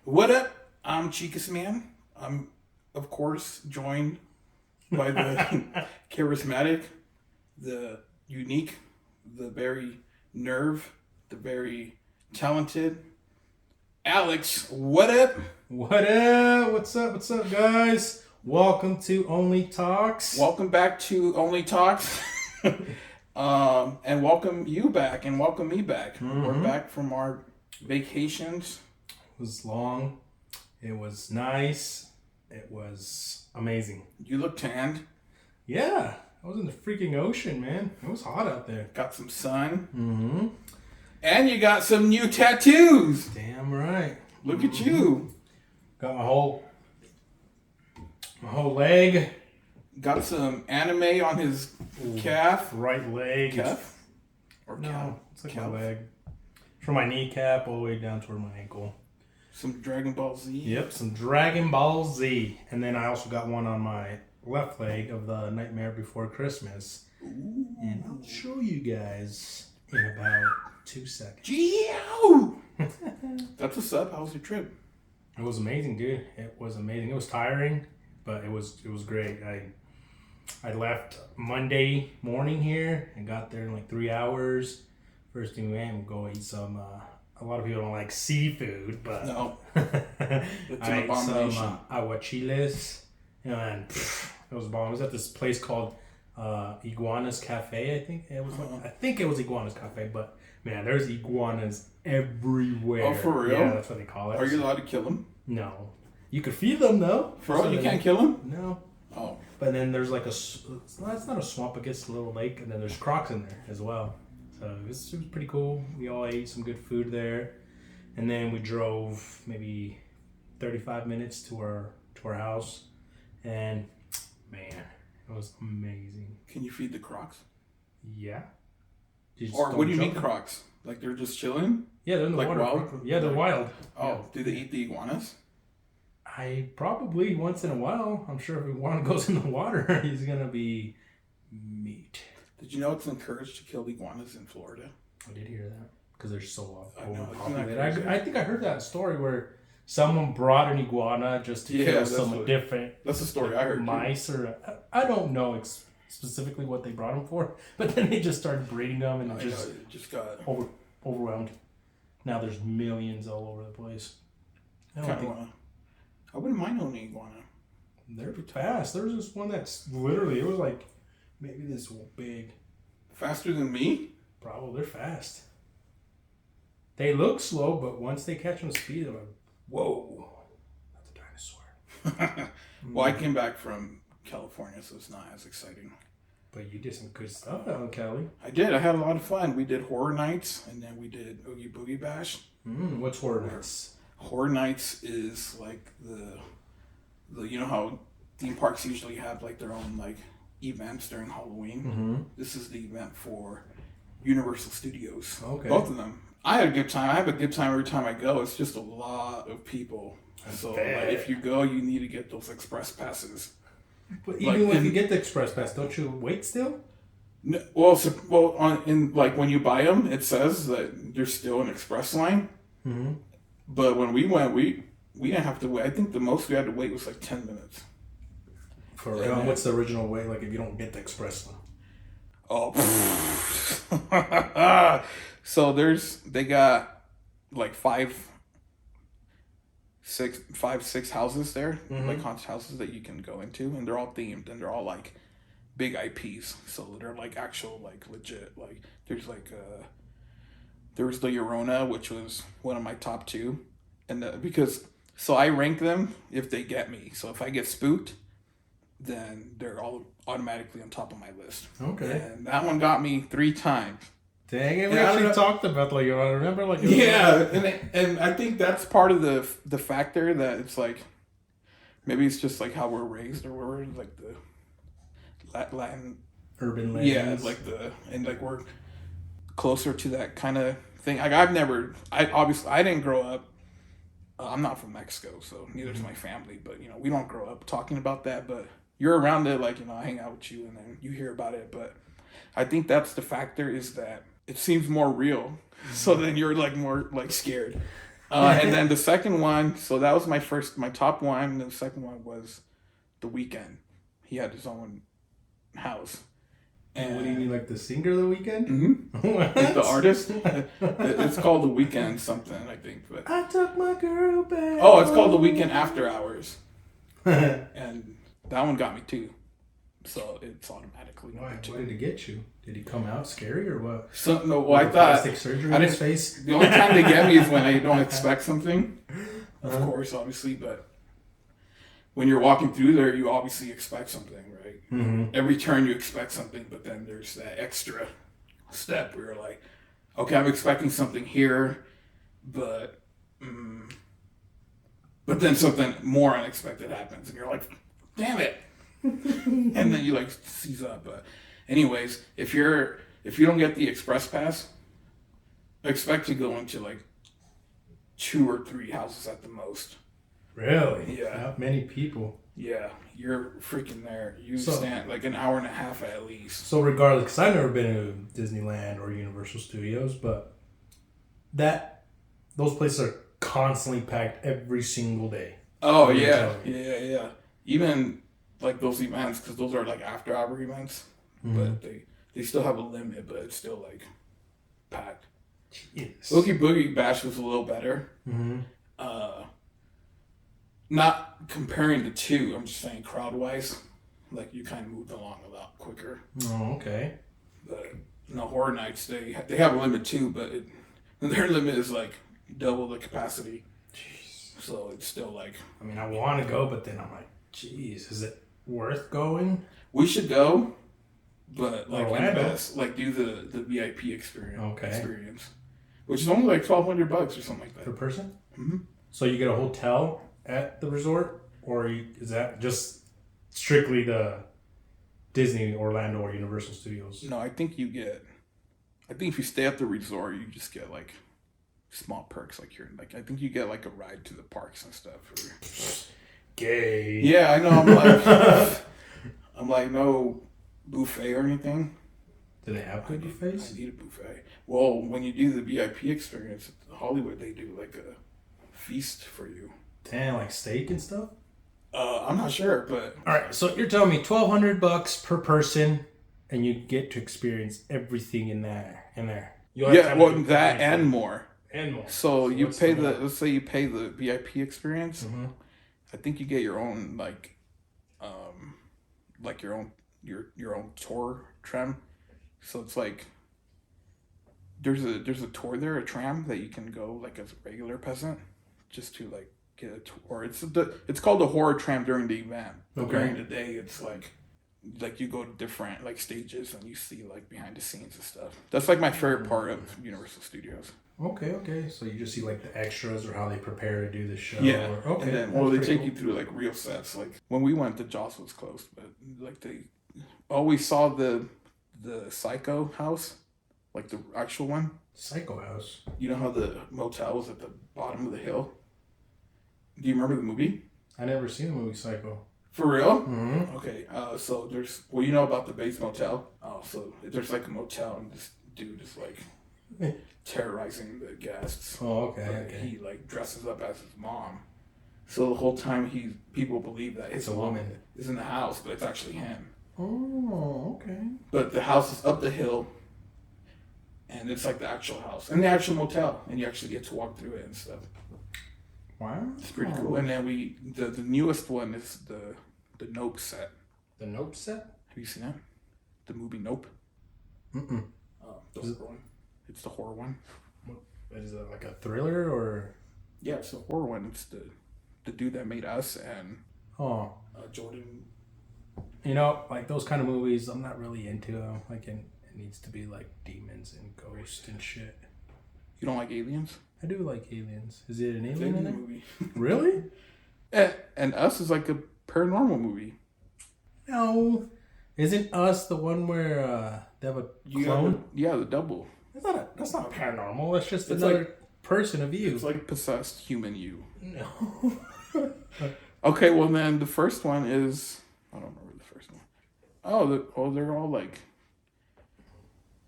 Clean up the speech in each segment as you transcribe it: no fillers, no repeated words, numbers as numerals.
What up? I'm Chicas Man. I'm, of course, joined by the charismatic, the unique, the very nerve, the very talented Alex. What up? What up? What's up? What's up, guys? Welcome to Only Talks. Welcome back to Only Talks. And welcome you back and welcome me back. We're back from our vacations. It was long. It was nice. It was amazing. You look tanned. Yeah. I was in the freaking ocean, man. It was hot out there. Got some sun. Mm-hmm. And you got some new tattoos. Damn right. Look at you. Got my whole leg. Got some anime on his calf. Right leg. Calf? Or No, calf? it's like Calf. my leg. From my kneecap all the way down toward my ankle. Some Dragon Ball Z. Yep, some Dragon Ball Z. And then I also got one on my left leg of the Nightmare Before Christmas. Ooh. And I'll show you guys in about 2 seconds. Geo! That's what's up. How was your trip? It was amazing, dude. It was amazing. It was tiring, but it was great. I left Monday morning here and got there in like 3 hours. First thing we went, we'll go eat some. A lot of people don't like seafood, but No. I It's an ate abomination. some aguachiles, and it was bomb. It was at this place called Iguanas Cafe. I think it was Iguanas Cafe, but man, there's iguanas everywhere. Oh, for real? Yeah, that's what they call it. Are you allowed to kill them? No, you could feed them though. For real? You can't kill them? No. Oh. But then there's like it's not a swamp, I guess, a little lake, and then there's crocs in there as well. So it was pretty cool. We all ate some good food there, and then we drove maybe 35 minutes to our house, and man, it was amazing. Can you feed the crocs? Yeah. You just Or don't what do you jump mean them. crocs? Like they're just chilling? Yeah, they're in the Like water. wild? Yeah, they're wild. Oh, Yeah. do they eat the iguanas? I probably once in a while. I'm sure if one goes in the water, he's gonna be meat. Did you know it's encouraged to kill iguanas in Florida? I did hear that because they're so I know, isn't that overpopulated. crazy? I think I heard that story where someone brought an iguana just to Yeah, kill that's some what- different That's the story I heard. too. mice or I don't know specifically what they brought them for, but then they just started breeding them and I it know, just it just got overwhelmed. Now there's millions all over the place. I don't think I wouldn't mind owning an iguana. they're fast. There's this one that's literally it was like maybe this big. Faster than me? Probably they're fast. They look slow, but once they catch them speed, they're like, whoa, that's a dinosaur. Well, I came back from California, so it's not as exciting. But you did some good stuff out in Cali. I did. I had a lot of fun. We did Horror Nights, and then we did Oogie Boogie Bash. What's Horror Nights? Horror Nights is like the you know how theme parks usually have like their own like events during Halloween. This is the event for Universal Studios. Okay. Both of them. I had a good time. I have a good time every time I go. It's just a lot of people. So like, if you go, you need to get those express passes. But even when you get the express pass, don't you wait still? No, well, when you buy them, it says that there's still an express line. But when we went, we didn't have to wait. I think the most we had to wait was like 10 minutes. For real? What's the original way? Like if you don't get the express one? Oh, so they got like five, six houses there, like haunted houses that you can go into, and they're all themed, and they're all like big IPs. So they're like actual, like legit. Like there's like there's the Llorona, which was one of my top two, and so I rank them if they get me. So if I get spooked, then they're all automatically on top of my list. Okay. And that one got me 3 times. Dang it! We Yeah, I actually don't talked about like you remember like and I think that's part of the factor that it's like maybe it's just like how we're raised or we're like the Latin urban legends. and we're closer to that kind of thing. Like I didn't grow up. I'm not from Mexico, so neither is my family. But we don't grow up talking about that. But you're around it, like I hang out with you, and then you hear about it. But I think that's the factor is that it seems more real. So then you're like more like scared. And then the second one, so that was my top one. And the second one was The Weeknd. He had his own house. And what do you mean, like the singer of The Weeknd? Mm-hmm. Like the artist. It's called The Weeknd something, I think. But I took my girl back. oh, it's called The Weeknd After Hours. And that one got me too. So it's automatically number two. Why did it get you? Did he come out scary or what? So, no, well, I thought plastic surgery in his face. The only time they get me is when I don't expect something. Of course, obviously, but when you're walking through there, you obviously expect something, right? Mm-hmm. Every turn you expect something, but then there's that extra step where you're like, okay, I'm expecting something here, but then something more unexpected happens, and you're like, damn it. And then you like seize up. But anyways, if you don't get the express pass, expect to go into like 2 or 3 houses at the most. Really? Yeah. Not many people. Yeah, you're freaking there. You stand like an hour and a half at least. So regardless, because I've never been to Disneyland or Universal Studios, but those places are constantly packed every single day. Oh yeah. Even like those events, because those are like after hour events, but they still have a limit, but it's still like packed. Jeez. Oogie Boogie Bash was a little better. Mm-hmm. Not comparing the two, I'm just saying crowd wise, like you kind of moved along a lot quicker. Oh, okay. But in the Horror Nights, they have a limit too, but their limit is like double the capacity. Jeez. So it's still like. I mean, I want to go, but then I'm like, geez, is it worth going? We should go, but like Orlando? like do the VIP experience. Okay. Experience, which is only like $1,200 or something like that Per person? Mm-hmm. So you get a hotel at the resort, or is that just strictly the Disney, Orlando, or Universal Studios? No, I think if you stay at the resort, you just get like small perks, like I think you get like a ride to the parks and stuff. Gay. Yeah, I know. I'm like no buffet or anything. Do they have good buffets? I need a buffet. Well, when you do the VIP experience at Hollywood, they do like a feast for you. Damn, like steak and stuff? I'm not sure, but all right. So you're telling me $1,200 per person, and you get to experience everything in there. Yeah, well, that and more. And more. So you pay let's say you pay the VIP experience. Mm-hmm. I think you get your own like your own tour tram. So it's like there's a tour there, a tram that you can go like as a regular peasant, just to like get a tour. It's called the horror tram during the event. But during the day, it's like you go to different like stages and you see like behind the scenes and stuff. That's like my favorite part of Universal Studios. Okay. So you just see like the extras or how they prepare to do the show. Yeah. Okay. And then they take you through like real sets. Like when we went, the Jaws was closed, but like they always saw the Psycho house, like the actual one. Psycho house. You know how the motel was at the bottom of the hill? Do you remember the movie? I never seen the movie Psycho. For real? Mm-hmm. Okay. So you know about the Bates Motel? Oh, so there's like a motel and this dude is like terrorizing the guests. Oh, okay. He like dresses up as his mom. So the whole time people believe that his mom is in the house, but it's actually him. Oh, okay. But the house is up the hill, and it's like the actual house and the actual motel, and you actually get to walk through it and stuff. Wow, it's pretty cool. And then the newest one is the Nope set. The Nope set? Have you seen that? The movie Nope. Mm-mm. The horror one. It's the horror one. What is it, like a thriller or? Yeah, it's the horror one. It's the dude that made Us and Jordan. You know, like those kind of movies, I'm not really into them. Like it needs to be like demons and ghosts and shit. You don't like aliens? I do like aliens. Is it an alien in there? Movie. Really? And Us is like a paranormal movie. No. Isn't Us the one where they have a clone? The double. That's not paranormal. That's just another person of you. It's like possessed human you. No. Okay, well then the first one is... I don't remember the first one. They're all like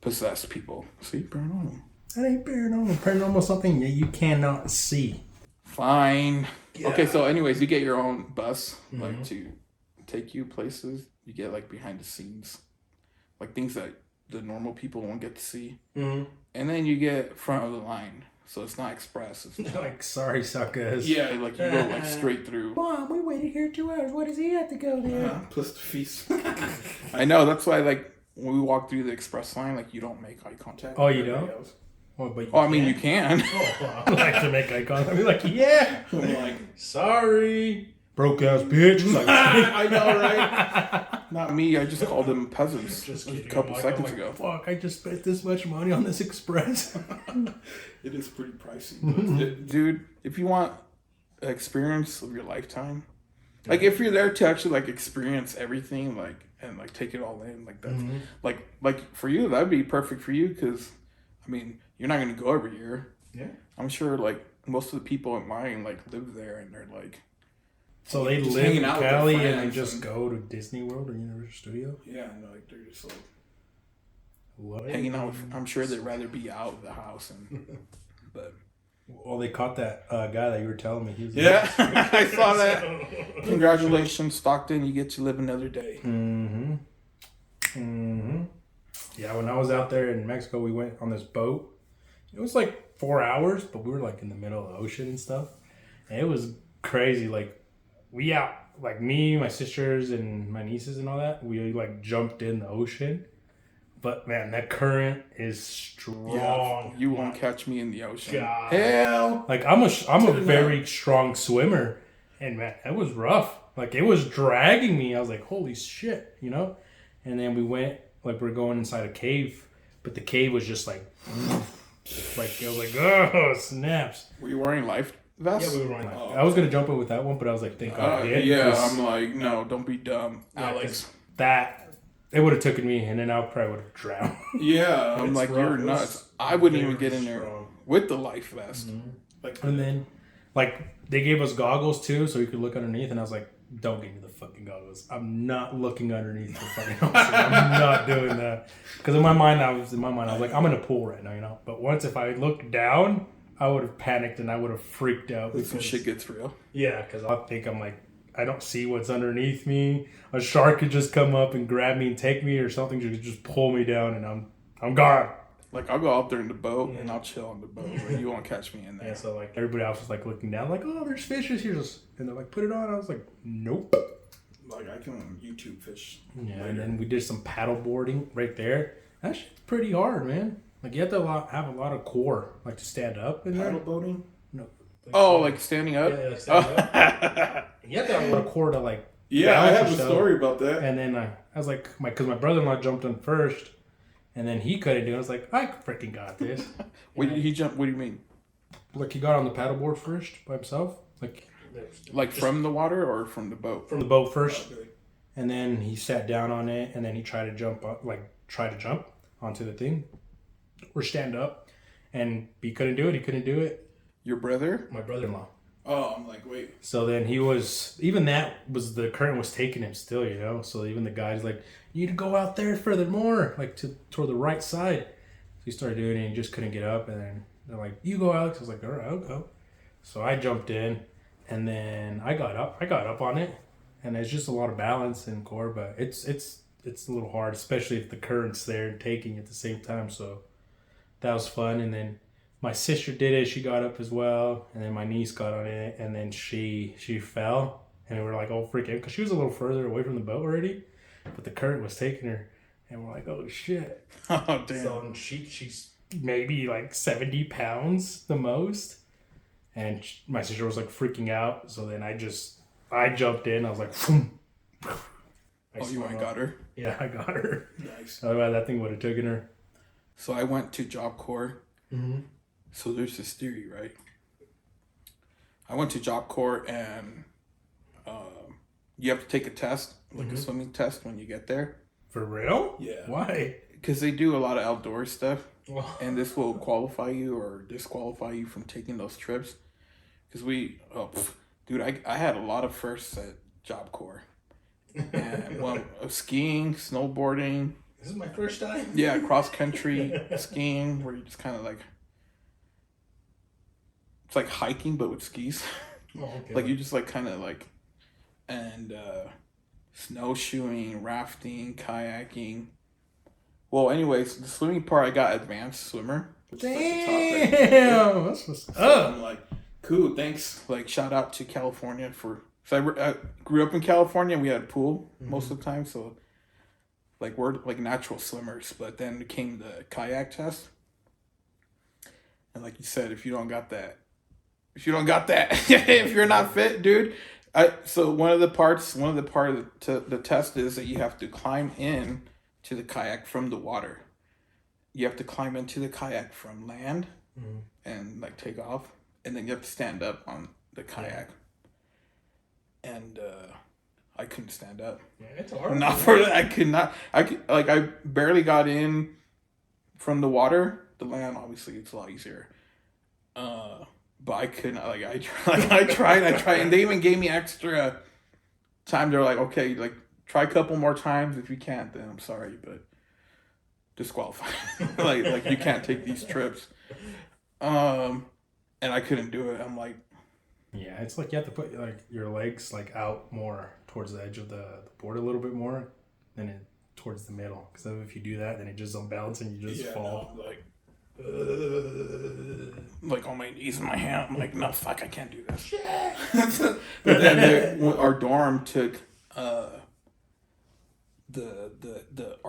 possessed people. See, paranormal. That ain't paranormal. Paranormal is something that you cannot see. Fine. Yeah. Okay, so anyways, you get your own bus, like, to take you places. You get, like, behind the scenes. Like, things that the normal people won't get to see. And then you get front of the line. So it's not express. It's like, sorry, suckers. Yeah, like, you go, like, straight through. Mom, we waited here 2 hours. Why does he have to go there? Plus the fees. I know, that's why, like, when we walk through the express line, like, you don't make eye contact. Oh, you don't? Oh, but I mean, you can. Oh, I like to make eye contact. I'd be like, yeah. I'm like, sorry. Broke ass bitch. Like, I know, right? Not me. I just called them peasants just a couple seconds ago. Fuck, I just spent this much money on this express. It is pretty pricey. Dude, if you want an experience of your lifetime, like, if you're there to actually, like, experience everything, like, and, like, take it all in, like, that's, like, for you, that'd be perfect for you, because, I mean, you're not going to go every year. Yeah. I'm sure, like, most of the people in mine, like, live there, and they're, like... So they live in Cali and they just go to Disney World or Universal Studios? Yeah, no, like, they're just, like... What? Hanging out with... I'm sure they'd rather be out of the house, and... But... Well, they caught that guy that you were telling me. He was I saw that. Congratulations, Stockton. You get to live another day. Yeah, when I was out there in Mexico, we went on this boat. It was like 4 hours, but we were like in the middle of the ocean and stuff. And it was crazy. Like, like me, my sisters, and my nieces and all that, we like jumped in the ocean. But man, that current is strong. Yeah, you won't catch me in the ocean. God. Hell. Like, I'm a very strong swimmer, and man, it was rough. Like, it was dragging me. I was like, holy shit, you know? And then we went, like, we're going inside a cave, but the cave was just like it was like, oh, snaps. Were you wearing life vests? Yeah, we were wearing life. I was gonna jump in with that one, but I was like, thank God I did. Yeah, I'm like, no, don't be dumb, Alex. It would have taken me, and then I probably would have drowned. Yeah, I'm like, you're nuts. I wouldn't even get in there with the life vest. Like, and then, like, they gave us goggles too, so we could look underneath. And I was like, "Don't give me the fucking goggles. I'm not looking underneath the fucking ocean. I'm not doing that." Because in my mind, I was like, "I'm in a pool right now," you know. But once, if I looked down, I would have panicked and I would have freaked out. Some shit gets real. Yeah, because I think I'm like, I don't see what's underneath me. A shark could just come up and grab me and take me, or something could just pull me down, and I'm gone. Like, I'll go out there in the boat and I'll chill on the boat. But you won't catch me in there. Yeah, so like everybody else was like looking down, like, oh, there's fishes here, and they're like, put it on. I was like, nope. Like, I can YouTube fish. Yeah, later. And then we did some paddle boarding right there. That shit's pretty hard, man. Like, you have to have a lot of core, like, to stand up in paddle there. boating? No. Like standing up? Yeah, like standing up. You have to have a lot of core to, like, yeah, I have a story about that. And then I was like, because my brother-in-law jumped in first, and then he couldn't do it. I was like, I freaking got this. Wait, did he jump? What do you mean? Like, he got on the paddleboard first by himself. Like from the water or from the boat? From the boat first. Okay. And then he sat down on it, and then he tried to jump up, onto the thing or stand up. And he couldn't do it. He couldn't do it. Your brother? My brother-in-law. Oh, I'm like, wait. So then the current was taking him still, you know? So even the guy's like, you need to go out there furthermore, like toward the right side. So he started doing it and he just couldn't get up. And then they're like, you go, Alex. I was like, all right, I'll go. So I jumped in and then I got up on it. And there's just a lot of balance and core, but it's a little hard, especially if the current's there and taking at the same time. So that was fun. And then my sister did it. She got up as well. And then my niece got on it. And then she fell. And we were like, oh, freaking, because she was a little further away from the boat already. But the current was taking her. And we're like, oh, shit. Oh, damn. So she's maybe like 70 pounds the most. And my sister was like freaking out. So then I jumped in. I was like, phoom. You got her? Yeah, I got her. Nice. Otherwise, that thing would have taken her. So I went to Job Corps. Mm-hmm. So there's this theory, right? I went to Job Corps and you have to take a test, like a swimming test when you get there. For real? Yeah. Why? Because they do a lot of outdoor stuff. And this will qualify you or disqualify you from taking those trips. Because dude, I had a lot of firsts at Job Corps. And skiing, snowboarding. This is my first time? Yeah, cross country skiing, where you just kind of like it's like hiking but with skis. Oh, okay. Like you just like kind of like, and snowshoeing, rafting, kayaking. Well, anyways, the swimming part I got advanced swimmer. Which Damn, is like the top right. That's what's So up. I'm like, cool, thanks. Like, shout out to California for. So I grew up in California. We had a pool most of the time, so like we're like natural swimmers. But then came the kayak test, and like you said, if you don't got that, if you're not fit, dude. So one of the part of the test is that you have to climb in to the kayak from the water. You have to climb into the kayak from land and like take off, and then you have to stand up on the kayak. And I couldn't stand up. Yeah, it's hard. Not for that. I could not. I barely got in from the water. The land, obviously, it's a lot easier. But I couldn't. I tried, and they even gave me extra time. They're like, okay, like try a couple more times. If you can't, then I'm sorry, but disqualified. like you can't take these trips. And I couldn't do it. I'm like, yeah, it's like you have to put like your legs like out more towards the edge of the board a little bit more than towards the middle. Because if you do that, then it just don't balance and you just fall. No, like on my knees in my hand. I'm like, no, fuck, I can't do this. But then our dorm took our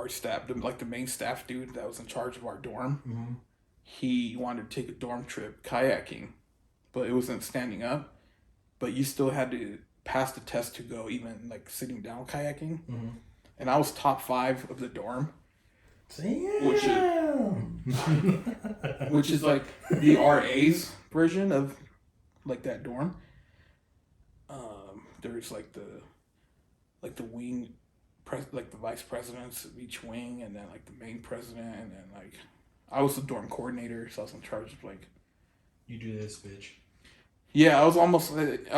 staff, the main staff dude that was in charge of our dorm. Mm-hmm. He wanted to take a dorm trip kayaking, but it wasn't standing up. But you still had to pass the test to go even like sitting down kayaking. Mm-hmm. And I was top 5 of the dorm. Damn. Which is like the RA's version of like that dorm. There's like the wing, like the vice presidents of each wing, and then like the main president, and then like I was the dorm coordinator, so I was in charge of like. You do this, bitch. Yeah, I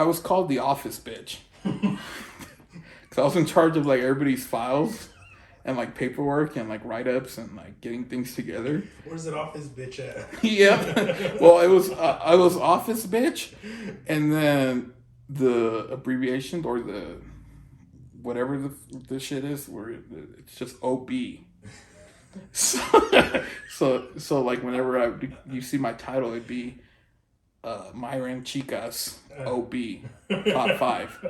was called the office bitch. Cause I was in charge of like everybody's files. And like paperwork and like write-ups and like getting things together. Where's that office bitch at? Yeah. Well, I was office bitch, and then the abbreviation or the whatever the shit is, where it's just OB. So like whenever you see my title, it'd be Myron Chicas OB top 5.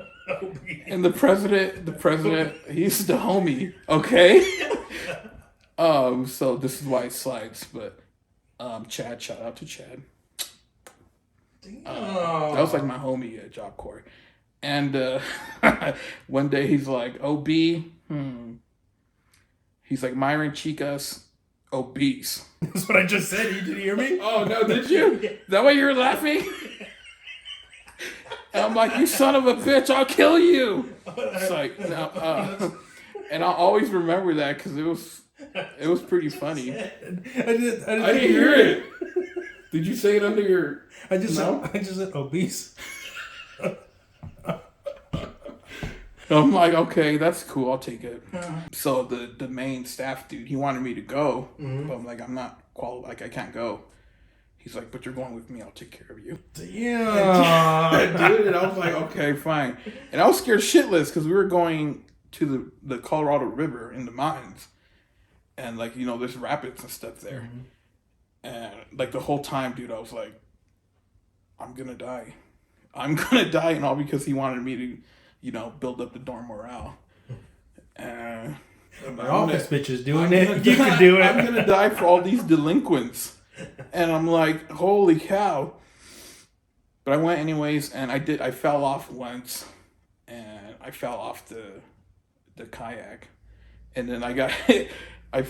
And the president, he's the homie, okay? So this is why it slides, but Chad, shout out to Chad. That was like my homie at Job Corps. And one day he's like, OB, he's like, Myron Chicas obese. That's what I just said. You didn't hear me? Oh, no, did you? Is that why you were laughing? And I'm like, you son of a bitch, I'll kill you. It's like, no, and I'll always remember that because it was pretty funny. I didn't hear it. Did you say it under your? I just said obese. I'm like, okay, that's cool. I'll take it. So the main staff dude, he wanted me to go, but I'm like, I'm not qualified. Like, I can't go. He's like, but you're going with me. I'll take care of you. Damn. Dude, and I was like, okay, fine. And I was scared shitless because we were going to the Colorado River in the mountains. And, like, you know, there's rapids and stuff there. Mm-hmm. And, like, the whole time, dude, I was like, I'm going to die. I'm going to die. And all because he wanted me to, you know, build up the dorm morale. And my office bitch is doing it. You can do it. I'm going to die for all these delinquents. And I'm like, holy cow. But I went anyways, and I fell off once, and I fell off the kayak. And then I got hit. I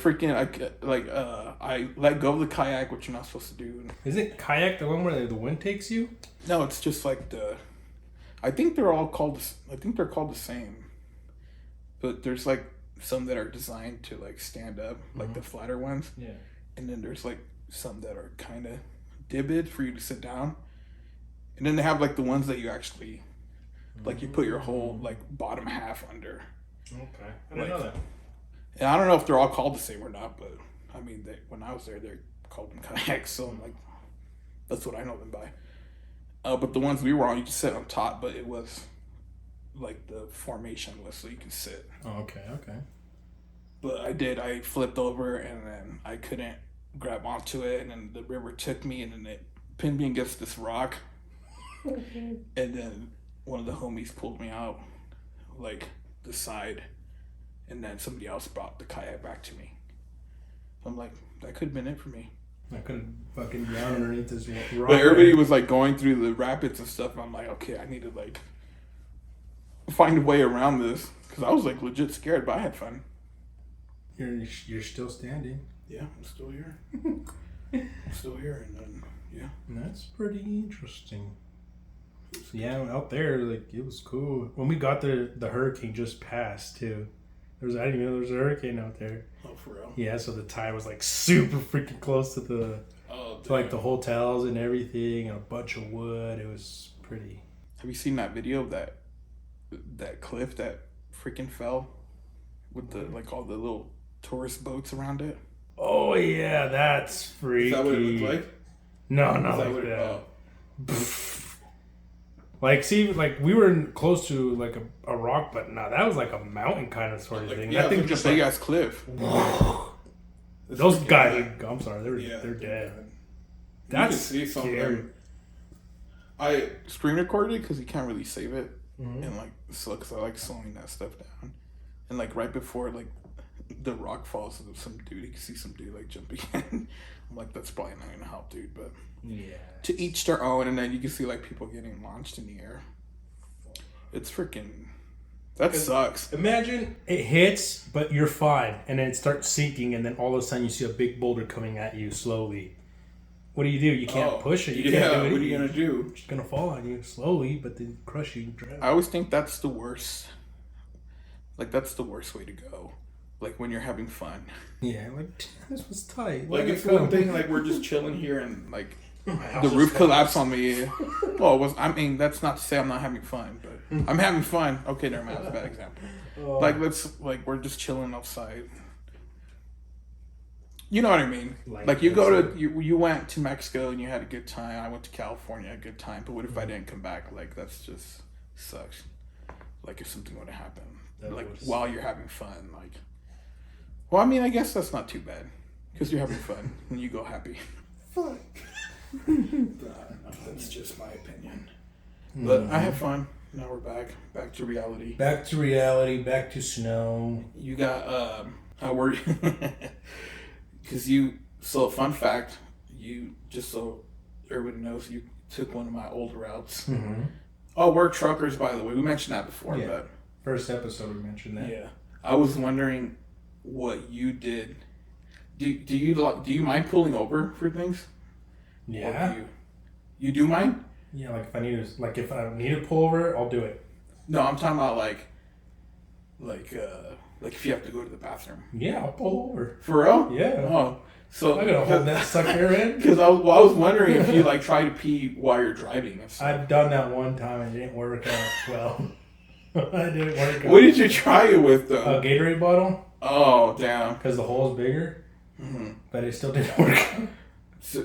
let go of the kayak, which you're not supposed to do. Is it kayak the one where the wind takes you? No, it's just like I think they're called the same. But there's like some that are designed to like stand up, like the flatter ones. Yeah. And then there's like some that are kind of dibbed for you to sit down. And then they have like the ones that you actually, like you put your whole like bottom half under. Okay. I didn't know that. And I don't know if they're all called the same or not, but I mean, when I was there, they called them kayaks. So I'm like, that's what I know them by. But the ones we were on, you could sit on top, but it was like the formation was so you could sit. Oh, okay. But I flipped over and then I couldn't grab onto it, and then the river took me and then it pinned me against this rock. And then one of the homies pulled me out, like the side, and then somebody else brought the kayak back to me. I'm like, that could have been it for me. I couldn't fucking drown underneath this rock. But everybody was like going through the rapids and stuff. And I'm like, okay, I need to like find a way around this because I was like legit scared, but I had fun. You're still standing. Yeah, I'm still here. I'm still here, and then yeah. That's pretty interesting. Yeah, out there, like it was cool. When we got there, the hurricane just passed too. I didn't even know there was a hurricane out there. Oh, for real? Yeah, so the tide was like super freaking close to to like the hotels and everything, and a bunch of wood. It was pretty. Have you seen that video of that cliff that freaking fell with the like all the little tourist boats around it? Oh yeah, that's freaky. Is that what it looked like? No, not like that. Like, see, like we were close to like a rock, but no, that was like a mountain kind of sort of thing. Yeah, I think just a big ass cliff. Those guys, I'm sorry, they're dead. That's see scary. I screen recorded it because you can't really save it, and like so because I like slowing that stuff down, and like right before like the rock falls, some dude, you can see some dude like jumping in. I'm like, that's probably not gonna help, dude, but yeah, to each their own. And then you can see like people getting launched in the air. It's freaking, that sucks. Imagine it hits, but you're fine, and then it starts sinking, and then all of a sudden you see a big boulder coming at you slowly. What do? You can't push it. You can't do anything. What are you gonna do? It's just gonna fall on you slowly, but then crush you and drown. I always think that's the worst. Like that's the worst way to go. Like when you're having fun. Yeah, like this was tight. Like it's one thing. Like we're just chilling here and like the roof collapsed on me. Well, that's not to say I'm not having fun, but I'm having fun. Okay, never mind. That's a bad example. Like we're just chilling outside. You know what I mean? Like you went to Mexico and you had a good time. I went to California, had a good time. But what if I didn't come back? Like that's just sucks. Like if something would have happened, while you're having fun, like. Well, I mean, I guess that's not too bad because you're having fun and you go happy. Fuck. That's just my opinion. But I had fun. Now we're back to reality. Back to reality. Back to snow. You got how were you? Because so fun fact, you just so everybody knows, you took one of my old routes. Mm-hmm. Oh, we're truckers, by the way. We mentioned that before, but first episode we mentioned that. Yeah, I was wondering what you did. Do you mind pulling over for things? Yeah. You do mind? Yeah, like if I need to pull over, I'll do it. No, I'm talking about like if you have to go to the bathroom. Yeah, I'll pull over. For real? Yeah. Oh, so I'm gonna hold that sucker in. Because I was wondering if you like try to pee while you're driving. I've done that one time and it didn't work out well. It didn't work out. What did you try it with though? A Gatorade bottle. Oh, damn. Because the hole's bigger. Mm-hmm. But it still didn't work out.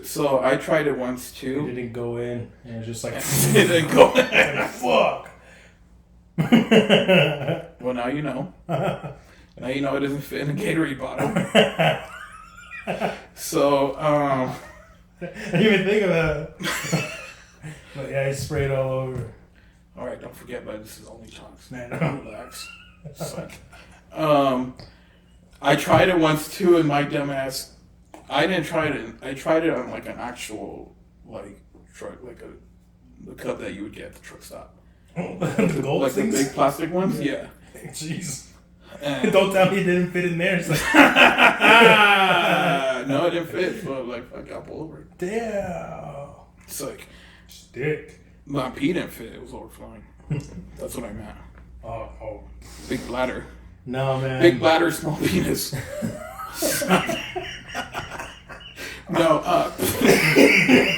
So I tried it once too. It didn't go in. And it was just like... it didn't go in. Fuck. Well, now you know. Now you know it doesn't fit in a Gatorade bottle. So, I didn't even think of that. But yeah, I sprayed all over. Alright, don't forget, but this is only talks. Man, relax. Suck. I tried it once too, and my dumbass. I didn't try it. I tried it on like an actual truck, the cup that you would get at the truck stop. The gold like things? The big plastic ones. Yeah. Jeez. Don't tell me it didn't fit in there. It's like no, it didn't fit. So I got pulled over. Damn. It's like stick. My pee didn't fit. It was overflowing. That's what I meant. Oh. Big bladder. No, man. Big bladder, small penis. No.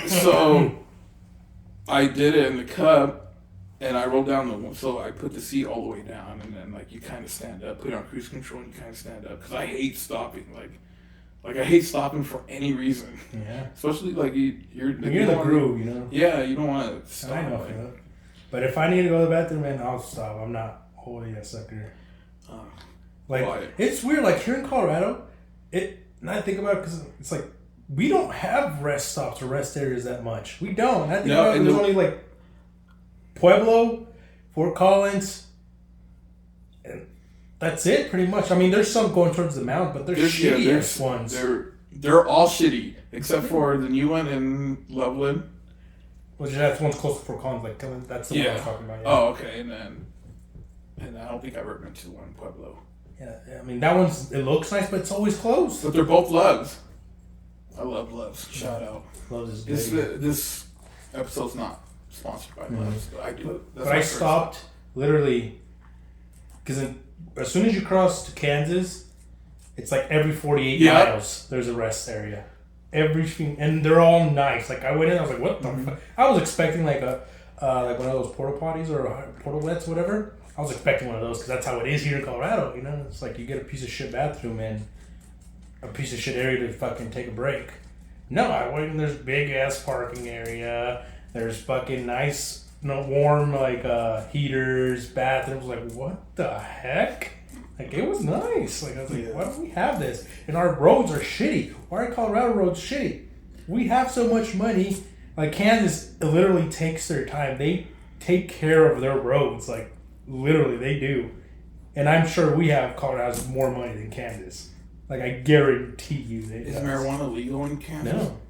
So I did it in the cup, and I rolled down the one. So I put the seat all the way down, and then you kind of stand up, put it on cruise control, and you kind of stand up because I hate stopping. Like, I hate stopping for any reason. Yeah. Especially, like, you're in the groove, you know? Yeah, you don't want to stop. I know. Like, but if I need to go to the bathroom, man, I'll stop. I'm not holding a sucker. It's weird. Like, here in Colorado, and I think about it because it's like, we don't have rest stops or rest areas that much. We don't. I think about it, there's only, like, Pueblo, Fort Collins, and that's it, pretty much. I mean, there's some going towards the mountain, but there's shitty ones. They're all shitty, except for the new one in Loveland. Which that's one's close to Fort Collins. Like, that's the one I'm talking about. Yeah. Oh, okay. And I don't think I've ever been to one in Pueblo. Yeah, I mean, that it looks nice, but it's always closed. But they're both Loves. I love Loves. Shout out. Loves is good. This episode's not sponsored by Loves, but I do. But I stopped literally because as soon as you cross to Kansas, it's like every 48 miles there's a rest area. Everything, and they're all nice. Like, I went in, I was like, what the fuck? I was expecting like like one of those porta potties or portalettes, whatever. I was expecting one of those because that's how it is here in Colorado. You know, it's like you get a piece of shit bathroom and a piece of shit area to fucking take a break. No, I went and there's big ass parking area. There's fucking nice, warm like heaters, bathrooms. Like, what the heck? Like, it was nice. Like, I was like, why don't we have this? And our roads are shitty. Why are Colorado roads shitty? We have so much money. Like, Kansas literally takes their time. They take care of their roads. Like, literally, they do. And I'm sure Colorado has more money than Kansas. Like, I guarantee you that. Is marijuana legal in Kansas? No.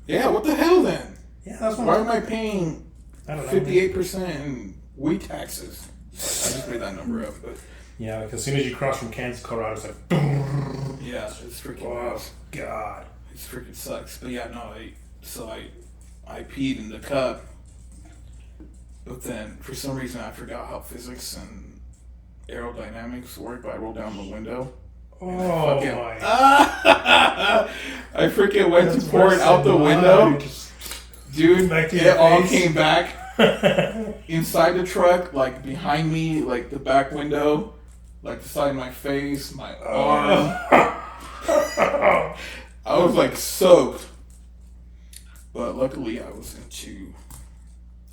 Yeah, what the hell then? Yeah, that's why am I paying 58% in weed taxes? I just made that number up, but. Yeah, like as soon as you cross from Kansas, Colorado, it's like. Yeah, it's freaking. Oh God, it freaking sucks. But yeah, no, I peed in the cup, but then for some reason I forgot how physics and aerodynamics work. But I rolled down the window. Oh my! I freaking went to pour it out the window, dude. It all came back inside the truck, like behind me, like the back window. Like the side of my face, my arm. I was like soaked. But luckily I was into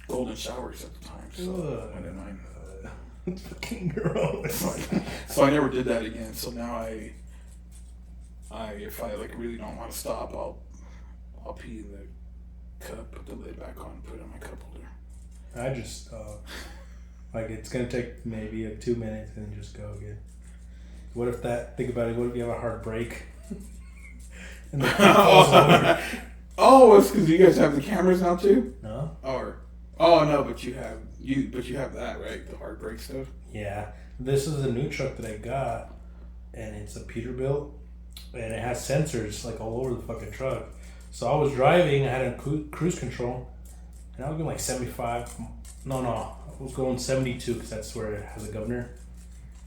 golden showers at the time. So I didn't mind. Fucking gross. So I never did that again. So now I if I like really don't want to stop, I'll pee in the cup, put the lid back on, put it in my cup holder. I just like it's gonna take maybe 2 minutes and then just go again. What if think about it, what if you have a hard break? And the falls over? Oh, it's because you guys have the cameras now too? No. No, but you have that, right? The hard brake stuff? Yeah. This is a new truck that I got, and it's a Peterbilt, and it has sensors like all over the fucking truck. So I was driving, I had a cruise control, and I was going like 75. No, I was going 72 because that's where it has a governor.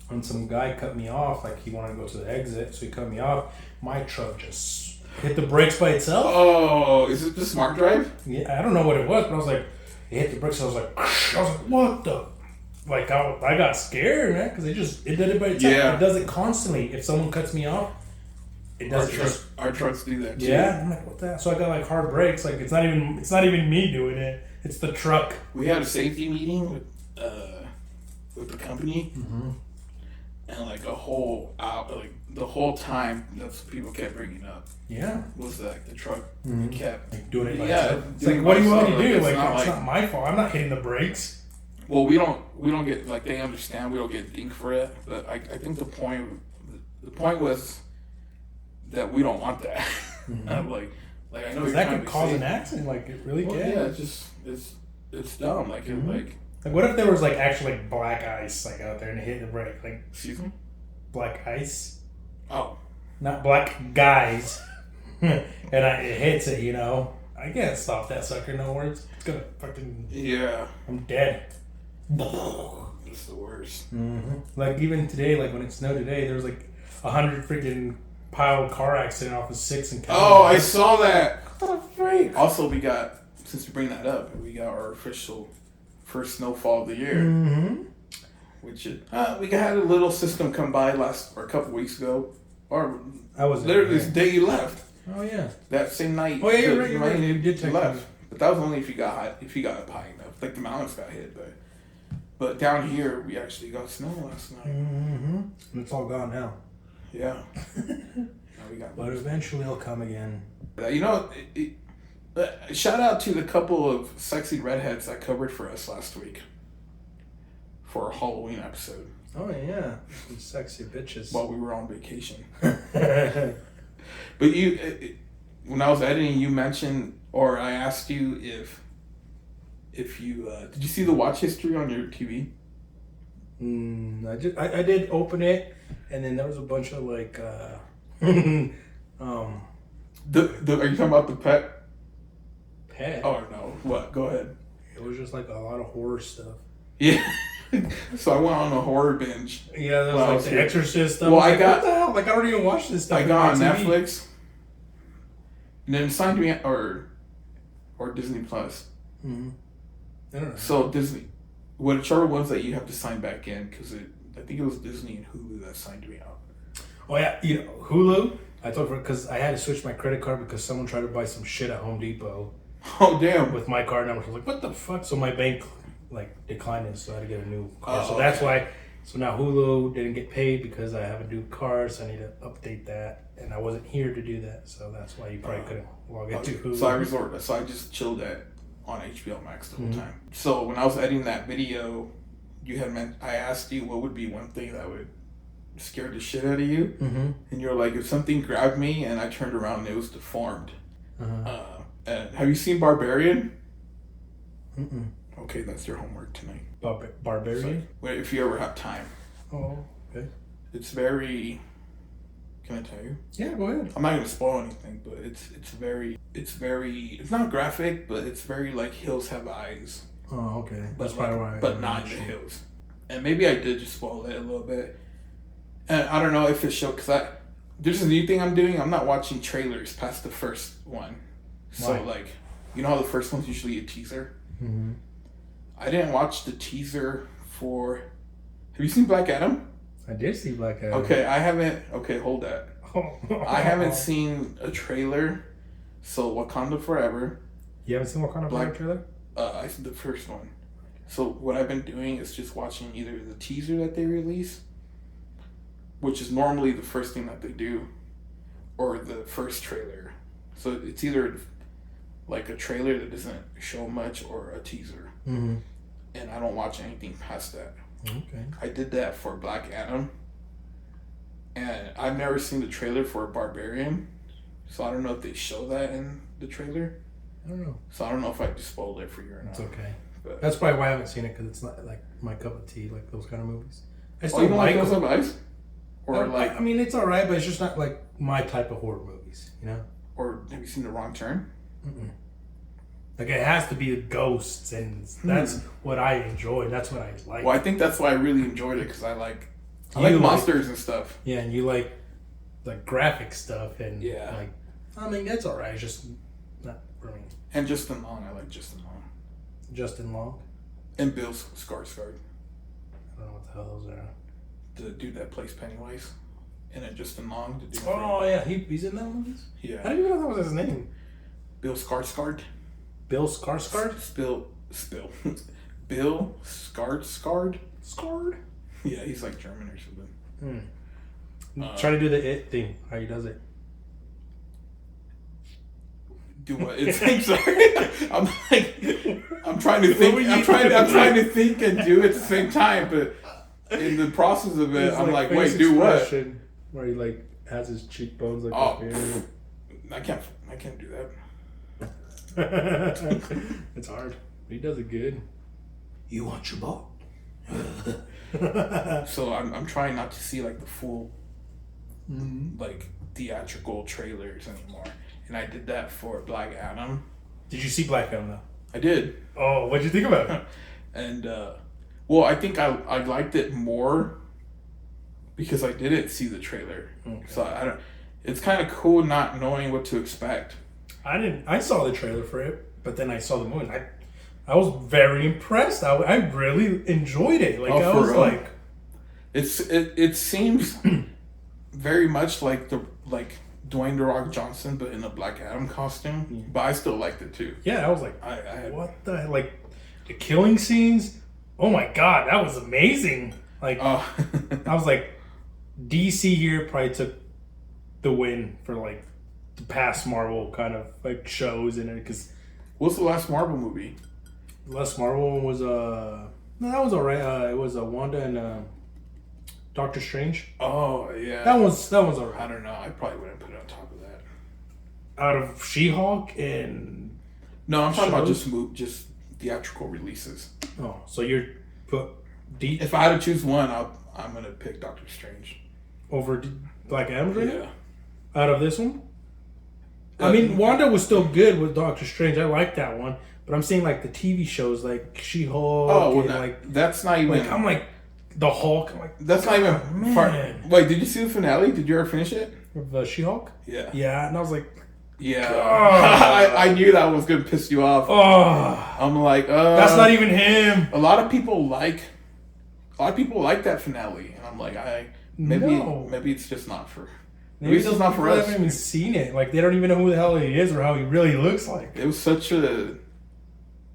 And some guy cut me off, like he wanted to go to the exit, so he cut me off. My truck just hit the brakes by itself. Oh, is it the smart drive? Yeah, I don't know what it was, but I was like, it hit the brakes. I was like, what the? Like I got scared, man, because it did it by itself. Yeah. It does it constantly. If someone cuts me off, it does it. Our trucks do that too. Yeah, I'm like, what the? So I got like hard brakes. Like it's not even me doing it. It's the truck. We had a safety meeting with the company, and like the whole time that's what people kept bringing up. Yeah, was like the truck kept like doing it. It's like, what do you want me to do? Like it's not my fault. I'm not hitting the brakes. Well, we don't get like they understand we don't get dinged for it, but I think the point was that we don't want that. like I know that could cause an accident. Like it really can. Yeah, it's dumb. Like like what if there was like actually like black ice like out there and it hit the brake? Like excuse me, black ice. Oh, not black guys. And it hits it. You know, I can't stop that sucker. No words. It's gonna fucking. Yeah. I'm dead. It's the worst. Like even today, like when it snowed today, there was like 100 freaking piled car accident off of 6 and. Oh, I saw that. What the freak! Also, we got, since you bring that up, we got our official first snowfall of the year. Which we had a little system come by a couple weeks ago, or I was literally this day you left. Oh yeah. That same night. Oh yeah, you're right. You're right. You did you left, but that was only if you got high, high enough. Like the mountains got hit, but down here we actually got snow last night. Mm-hmm. It's all gone now. Yeah. Now we got. But eventually it'll come again. You know, shout out to the couple of sexy redheads that covered for us last week for a Halloween episode. Oh yeah, some sexy bitches. While we were on vacation. But when I was editing, you mentioned, or I asked you if you did you see the watch history on your TV? I did open it, and then there was a bunch of like Are you talking about the pet? Pet? Oh no! What? Go ahead. It was just like a lot of horror stuff. Yeah. So I went on a horror binge. Yeah, there was like The Exorcist stuff. Well, I got what the hell? Like I don't even watch this stuff. I got on Netflix. And then signed me or Disney Plus. Mm-hmm. I don't know. So Disney, whichever ones that you have to sign back in, because I think it was Disney and Hulu that signed me out. Oh yeah, Hulu. I thought because I had to switch my credit card because someone tried to buy some shit at Home Depot. Oh damn! With my card number, I was like, "What the fuck?" So my bank declined it, so I had to get a new card. So okay. that's why. So now Hulu didn't get paid because I have a new card, so I need to update that, and I wasn't here to do that, so that's why you probably couldn't log into Hulu. So I just chilled on HBO Max the whole time. So when I was editing that video, I asked you what would be one thing that would scare the shit out of you, and you're like, if something grabbed me and I turned around and it was deformed. And have you seen Barbarian? Mm-mm. Okay, that's your homework tonight. Barbarian? So, if you ever have time. Oh, okay. It's very. Can I tell you? Yeah, go ahead. I'm not gonna spoil anything, but it's very. It's not graphic, but it's very like hills have eyes. Oh, okay. That's probably why. But not in the hills. And maybe I did just spoil it a little bit. And I don't know if it showed because there's a new thing I'm doing. I'm not watching trailers past the first one. So Why? You know how the first one's usually a teaser. Mm-hmm. I didn't watch the teaser for. Have you seen Black Adam? I did see Black Adam. Okay, I haven't. Okay, hold that. I haven't seen a trailer. So Wakanda Forever. You haven't seen Wakanda Forever trailer? I seen the first one. So what I've been doing is just watching either the teaser that they release, which is normally the first thing that they do, or the first trailer. So it's either like a trailer that doesn't show much or a teaser. Mm-hmm. And I don't watch anything past that. Okay. I did that for Black Adam. And I've never seen the trailer for Barbarian. So I don't know if they show that in the trailer. I don't know. So I don't know if I just spoiled it for you or not. It's okay. But that's probably why I haven't seen it, because it's not like my cup of tea, like those kind of movies. I still you don't like Hills Have Eyes? Or I mean, it's alright, but it's just not like my type of horror movies, you know? Or have you seen The Wrong Turn? Mm-mm. Like, it has to be the ghosts, and that's what I enjoy, and that's what I like. Well, I think that's why I really enjoyed it, because I like monsters and stuff. Yeah, and you like graphic stuff, and yeah. I mean, that's alright, it's just not for me. And Justin Long, I like Justin Long. Justin Long? And Bill Skarsgård. I don't know what the hell those are. The dude that plays Pennywise. And then Justin Long. The dude yeah, he's in that movies? Yeah. I didn't even know that was his name. Bill Skarsgård. Bill Skarsgård? Bill Skarsgård? Scarred? Yeah, he's like German or something. Try to do the it thing. How he does it. Do what? I'm sorry. I'm trying to think. I'm trying to think and do it at the same time, but in the process of it, I'm like, wait, do what? Where he has his cheekbones like. Oh, I can't do that. It's hard. But he does it good. You want your ball? So I'm trying not to see the full theatrical trailers anymore. And I did that for Black Adam. Did you see Black Adam though? I did. Oh, what'd you think about it? And I think I liked it more because I didn't see the trailer. Okay. So I don't. It's kind of cool not knowing what to expect. I saw the trailer for it, but then I saw the movie. I was very impressed. I really enjoyed it. It seems very much like Dwayne The Rock Johnson, but in a Black Adam costume. Yeah. But I still liked it too. Yeah, I was like, what the like the killing scenes? Oh my god, that was amazing! Like, I was like, DC here probably took the win for like the past Marvel kind of like shows in it because. What's the last Marvel movie? The last Marvel one was no, that was alright. It was Wanda and Doctor Strange. Oh yeah, that one's alright. I don't know. I probably wouldn't put it on top of that. Out of She-Hulk and no, I'm talking about just theatrical releases. Oh, so you're put deep. If I had to choose one, I'm gonna pick Doctor Strange over Black Adam. Right? Yeah. Out of this one, I mean, Wanda was still good with Doctor Strange. I like that one, but I'm saying like the TV shows, like She-Hulk. Oh, well, like that's not even. Like, I'm like the Hulk. I'm like that's not even. Wait, did you see the finale? Did you ever finish it? Of She-Hulk. Yeah. Yeah, and I was like. Yeah, I knew that was gonna piss you off. Oh, I'm like, that's not even him. A lot of people like that finale, and I'm like, maybe it's just not for. Maybe it's just not for us. They haven't even seen it. Like they don't even know who the hell he is or how he really looks like. It was such a.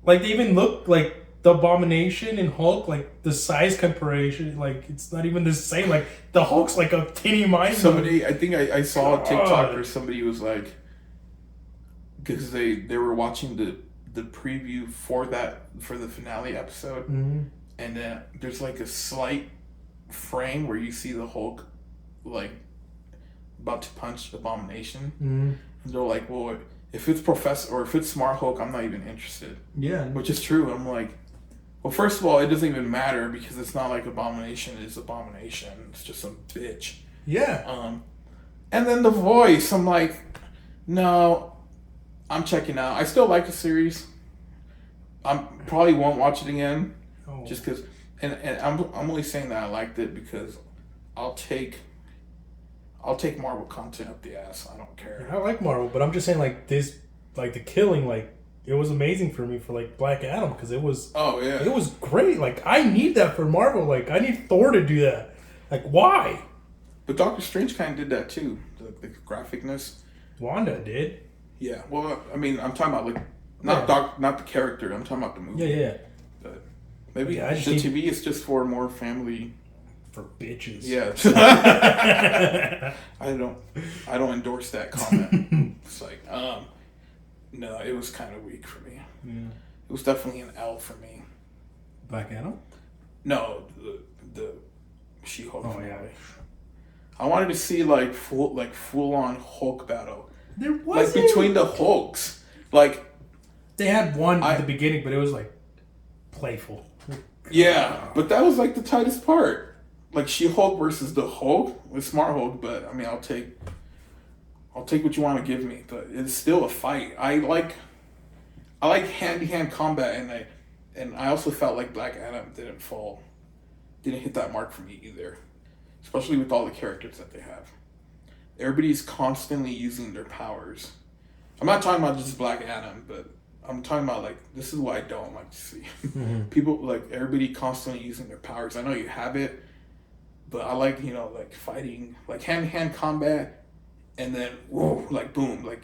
Like they even look like the Abomination and Hulk, like the size comparison, like it's not even the same. Like the Hulk's like a teeny mind. Somebody, I think I saw a TikTok where somebody was like. Because they were watching the preview for the finale episode, and then there's like a slight frame where you see the Hulk like about to punch Abomination, and they're like, "Well, if it's Professor or if it's Smart Hulk, I'm not even interested." Yeah, which is true. I'm like, well, first of all, it doesn't even matter because it's not like Abomination is Abomination. It's just some bitch. Yeah. And then the voice, I'm like, no. I'm checking out. I still like the series. I probably won't watch it again, just because. And I'm only saying that I liked it because I'll take Marvel content up the ass. I don't care. I like Marvel, but I'm just saying like this, like the killing, like it was amazing for me for like Black Adam because it was. Oh yeah. It was great. Like I need that for Marvel. Like I need Thor to do that. Like why? But Doctor Strange kind of did that too. The graphicness. Wanda did. Yeah, well, I mean, I'm talking about like not the character. I'm talking about the movie. Yeah. But maybe the TV is just for more family. For bitches. Yeah. I don't endorse that comment. It's like, no, it was kind of weak for me. Yeah. It was definitely an L for me. Black Adam? No, the She-Hulk. Oh yeah. I wanted to see like full on Hulk battle. There wasn't. Like between the Hulks, like they had one at the beginning, but it was like playful. Yeah, but that was like the tightest part. Like She-Hulk versus the Hulk with Smart Hulk, but I mean, I'll take what you want to give me, but it's still a fight. I like hand-to-hand combat, and I also felt like Black Adam didn't hit that mark for me either, especially with all the characters that they have. Everybody's constantly using their powers. I'm not talking about just Black Adam, but I'm talking about like this is what I don't like to see. People like everybody constantly using their powers. I know you have it, but I like like fighting, like hand-to-hand combat, and then whoa, like boom, like.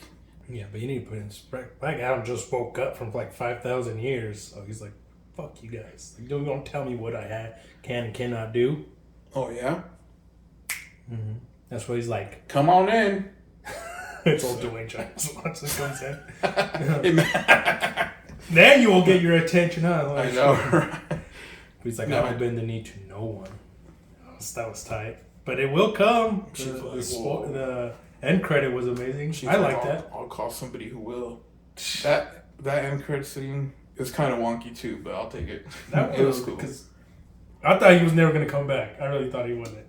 Yeah, but you need to put in Black Adam just woke up from like 5,000 years, so he's like, "Fuck you guys! Like, don't tell me what I can and cannot do." Oh yeah. Mm-hmm. That's what he's like. Come on in. It's old Dwayne Johnson comes in. Then you will get your attention, huh? Like, I know. Right? But he's like, I don't bend the knee to no one. That was tight. But it will come. The end credit was amazing. I like that. I'll call somebody who will. That end credit scene is kind of wonky too, but I'll take it. It was cool. Because I thought he was never going to come back. I really thought he wasn't.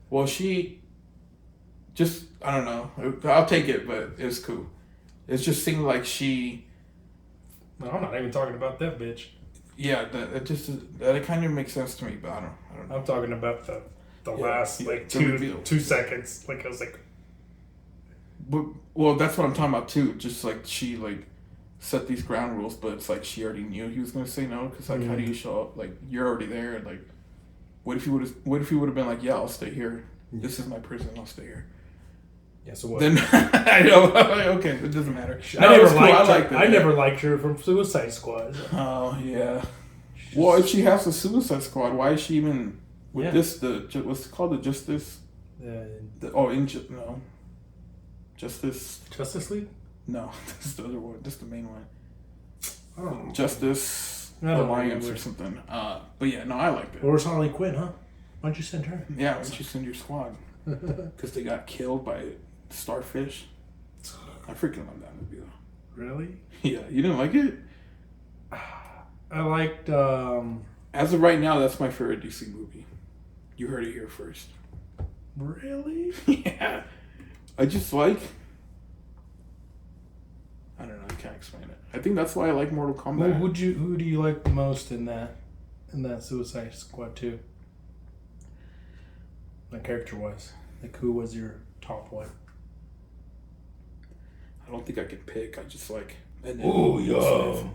Well, I don't know. I'll take it, but it was cool. It just seemed like she... No, I'm not even talking about that bitch. Yeah, that kind of makes sense to me, but I don't know. I'm talking about the last, like, two seconds. Like, I was like... But, well, that's what I'm talking about, too. Just, like, she, like, set these ground rules, but it's like she already knew he was going to say no, because, like, how do you show up? Like, you're already there, and, like, what if he would have been like, yeah, I'll stay here? This is my prison. I'll stay here. Yeah, so what? Then I know. Okay, it doesn't matter. I never liked her from Suicide Squad. So. Oh yeah. Well, if she has the Suicide Squad, why is she even with this? What's it called? The Justice. Justice League. No, this is the other one. This is the main one. I don't know. Justice Alliance or something. But yeah, no, I liked it. Or it's Harley Quinn, huh? Why'd you send her? Yeah, why'd you send your squad? Because they got killed by starfish. I freaking love that movie though. Really? Yeah, you didn't like it? I liked. As of right now, that's my favorite DC movie. You heard it here first. Really? Yeah. I just like. I don't know. I can't explain it. I think that's why I like Mortal Kombat. Who do you like the most in that Suicide Squad 2? Like character wise, like who was your top one? I don't think I can pick. I just like. Oh yeah. Oh,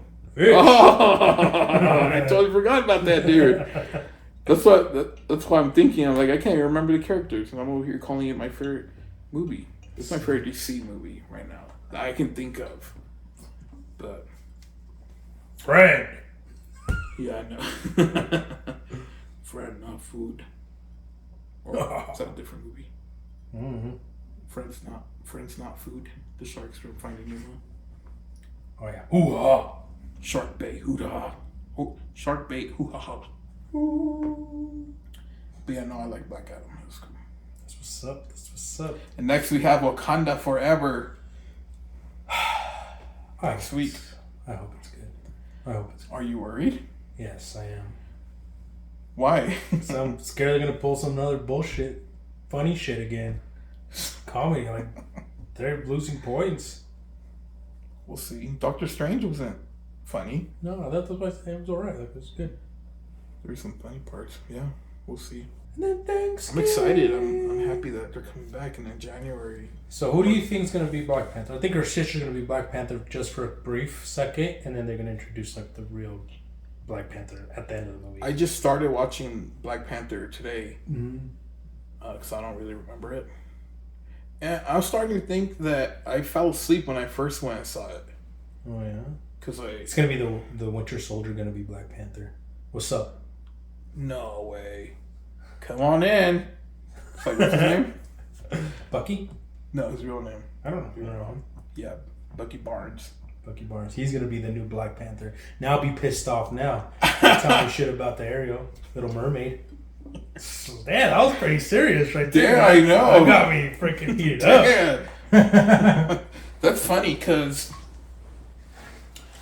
I totally forgot about that, dude. That's why I'm thinking. I'm like, I can't even remember the characters, and I'm over here calling it my favorite movie. It's my favorite DC movie right now that I can think of. But friend. Yeah, I know. Friend, not food. Or is that a different movie? Mm-hmm. Friends, not food. The sharks are finding new one. Oh yeah. Hoo-ha. Shark bait, hoo-ha. Oh, shark bait, hoo-ha. But yeah, no, I like Black Adam. That's cool. That's what's up. And next we have Wakanda Forever. Next week. I hope it's good. Are you worried? Yes, I am. Why? So I'm scared they're gonna pull some other bullshit, funny shit again. Comedy, like they're losing points. We'll see. Doctor Strange wasn't funny. No, that was why it was alright. Like it was good. There's some funny parts. Yeah, we'll see. And then thanks. I'm excited. I'm happy that they're coming back in January. So who do you think is gonna be Black Panther? I think her sister's gonna be Black Panther just for a brief second, and then they're gonna introduce like the real Black Panther at the end of the movie. I just started watching Black Panther today Mm-hmm. Because I don't really remember it. And I'm starting to think that I fell asleep when I first went and saw it. Oh yeah. Because it's gonna be the Winter Soldier gonna be Black Panther. What's up? No way. Come on in. It's like, what's his name? Bucky? No, his real name. I don't know. You don't know him? Yeah, Bucky Barnes. Bucky Barnes. He's gonna be the new Black Panther. Now I'll be pissed off now. Tell me shit about the Ariel, Little Mermaid. Damn, that was pretty serious right there. Yeah, I know. That got me freaking heated up. That's funny because.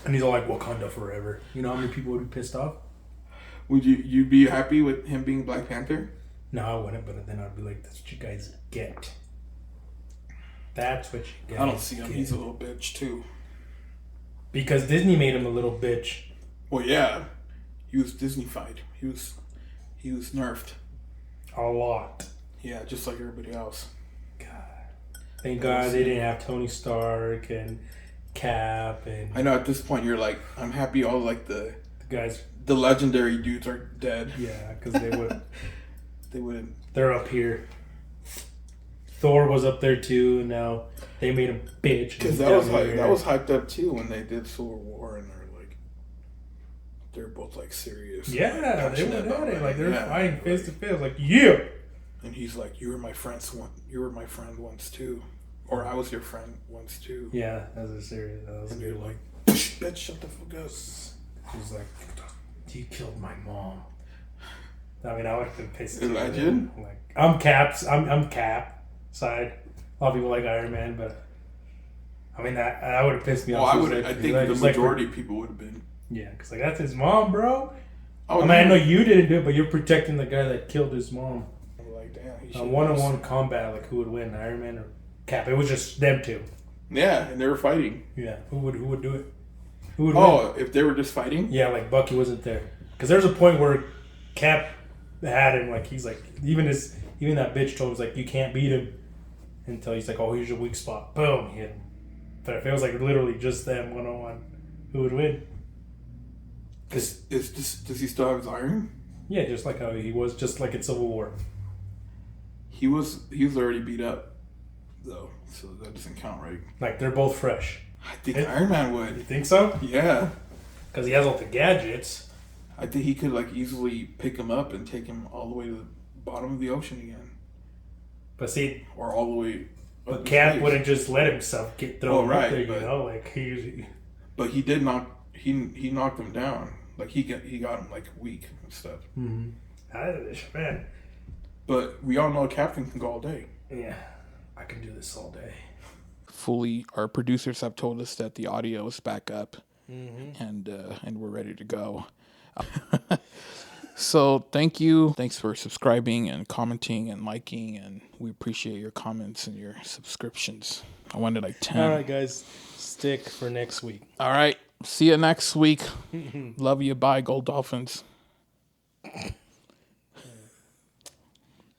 And he's all like, Wakanda forever. You know how many people would be pissed off? Would you be happy with him being Black Panther? No, I wouldn't, but then I'd be like, that's what you guys get. That's what you get. I don't see him. He's a little bitch too. Because Disney made him a little bitch. Well, yeah. He was Disney-fied. He was nerfed. A lot. Yeah, just like everybody else. God. Thank God they didn't have Tony Stark and Cap and... I know at this point you're like, I'm happy all like the guys... The legendary dudes are dead. Yeah, because they would... They wouldn't... They're up here. Thor was up there too, and now they made him bitch. Because that was hyped up too when they did Civil War, and they're both like serious. Yeah, they were at it. Like they're fighting face to face. Like, yeah. And he's like, "You were my friend once too, or I was your friend once too." Yeah, that was serious. That was and good. You're like, "Bitch, shut the fuck up." He's like, "You killed my mom." I mean, I would have been pissed. Imagine. Like, I'm Cap side. A lot of people like Iron Man, but I mean that would have pissed me off. Well, I think the majority of people would have been. Yeah, because like that's his mom, bro. Oh, I mean, I know you didn't do it, but you're protecting the guy that killed his mom. I'm like, damn. One-on-one combat, like who would win, Iron Man or Cap? It was just them two. Yeah, and they were fighting. Yeah, who would do it? Who would win? If they were just fighting? Yeah, like Bucky wasn't there, because there's a point where Cap had him. Like he's like even that bitch told him, like, you can't beat him until he's like, oh, here's your weak spot. Boom, hit him. But if it was like literally just them one-on-one, who would win? Does he still have his iron? Yeah, just like how he was, just like in Civil War. He was already beat up, though, so that doesn't count, right? Like they're both fresh. I think Iron Man You would. think so? Yeah. Because he has all the gadgets. I think he could like easily pick him up and take him all the way to the bottom of the ocean again, But see, or all the way. but Cap wouldn't just let himself get thrown up there, you know? Like he. But he did knock. He knocked him down. Like he got him like weak and stuff. Mm-hmm. Man. But we all know a captain can go all day. Yeah, I can do this all day. Fully, our producers have told us that the audio is back up, and we're ready to go. So thank you. Thanks for subscribing and commenting and liking, and we appreciate your comments and your subscriptions. I wanted like 10. All right, guys, stick for next week. All right, see you next week. Love you. Bye, Gold Dolphins.